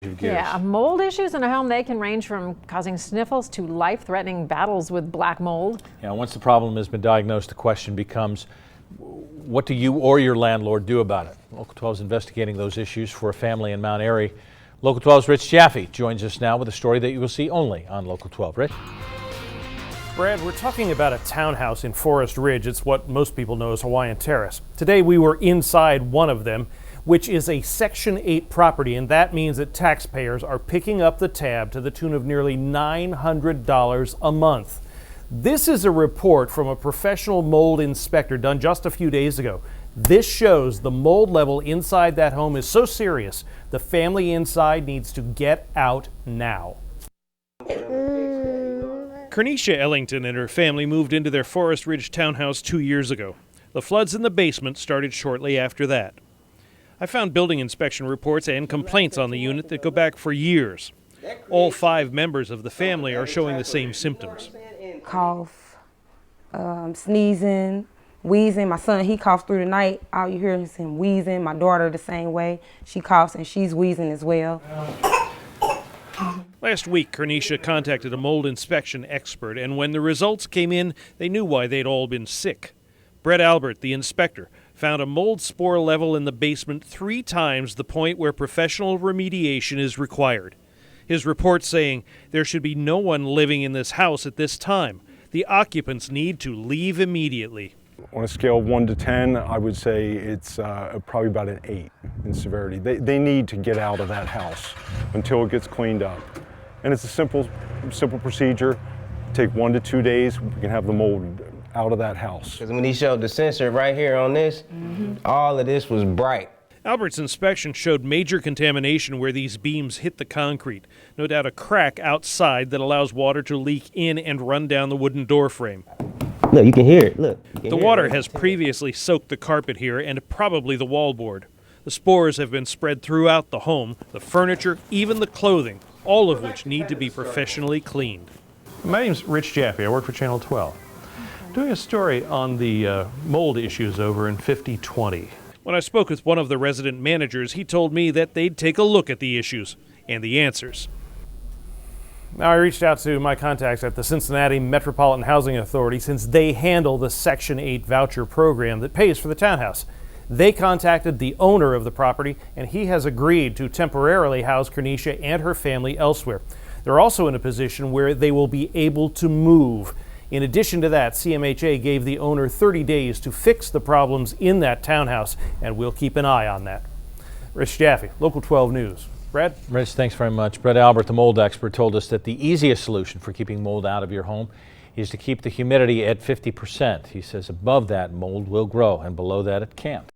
Yeah, mold issues in a home, they can range from causing sniffles to life-threatening battles with black mold. Yeah, once the problem has been diagnosed, the question becomes, what do you or your landlord do about it? Local 12 is investigating those issues for a family in Mount Airy. Local 12's Rich Jaffe joins us now with a story that you will see only on Local 12. Rich? Brad, we're talking about a townhouse in Forest Ridge. It's what most people know as Hawaiian Terrace. Today we were inside one of them, which is a Section 8 property, and that means that taxpayers are picking up the tab to the tune of nearly $900 a month. This is a report from a professional mold inspector done just a few days ago. This shows the mold level inside that home is so serious, the family inside needs to get out now. Kirnesha Ellington and her family moved into their Forest Ridge Townhouse 2 years ago. The floods in the basement started shortly after that. I found building inspection reports and complaints on the unit that go back for years. All 5 members of the family are showing the same symptoms. Cough, sneezing, wheezing. My son, he coughs through the night. All you hear is him wheezing. My daughter the same way. She coughs and she's wheezing as well. Last week, Kirnesha contacted a mold inspection expert, and when the results came in, they knew why they'd all been sick. Brett Albert, the inspector, found a mold spore level in the basement 3 times the point where professional remediation is required. His report saying there should be no one living in this house at this time. The occupants need to leave immediately. On a scale of 1 to 10, I would say it's probably about an 8 in severity. They need to get out of that house until it gets cleaned up. And it's a simple procedure. Take 1 to 2 days, we can have the mold out of that house. Because when he showed the sensor right here on this, all of this was bright. Albert's inspection showed major contamination where these beams hit the concrete. No doubt a crack outside that allows water to leak in and run down the wooden door frame. Look, you can hear it, look. The water has previously soaked the carpet here and probably the wallboard. The spores have been spread throughout the home, the furniture, even the clothing, all of which need to be professionally cleaned. My name's Rich Jaffe. I work for Channel 12. Doing a story on the mold issues over in 5020. When I spoke with one of the resident managers, he told me that they'd take a look at the issues and the answers. Now, I reached out to my contacts at the Cincinnati Metropolitan Housing Authority since they handle the Section 8 voucher program that pays for the townhouse. They contacted the owner of the property, and he has agreed to temporarily house Kirnesha and her family elsewhere. They're also in a position where they will be able to move. In addition to that, CMHA gave the owner 30 days to fix the problems in that townhouse, and we'll keep an eye on that. Rich Jaffe, Local 12 News. Brad? Rich, thanks very much. Brett Albert, the mold expert, told us that the easiest solution for keeping mold out of your home is to keep the humidity at 50%. He says above that, mold will grow, and below that, it can't.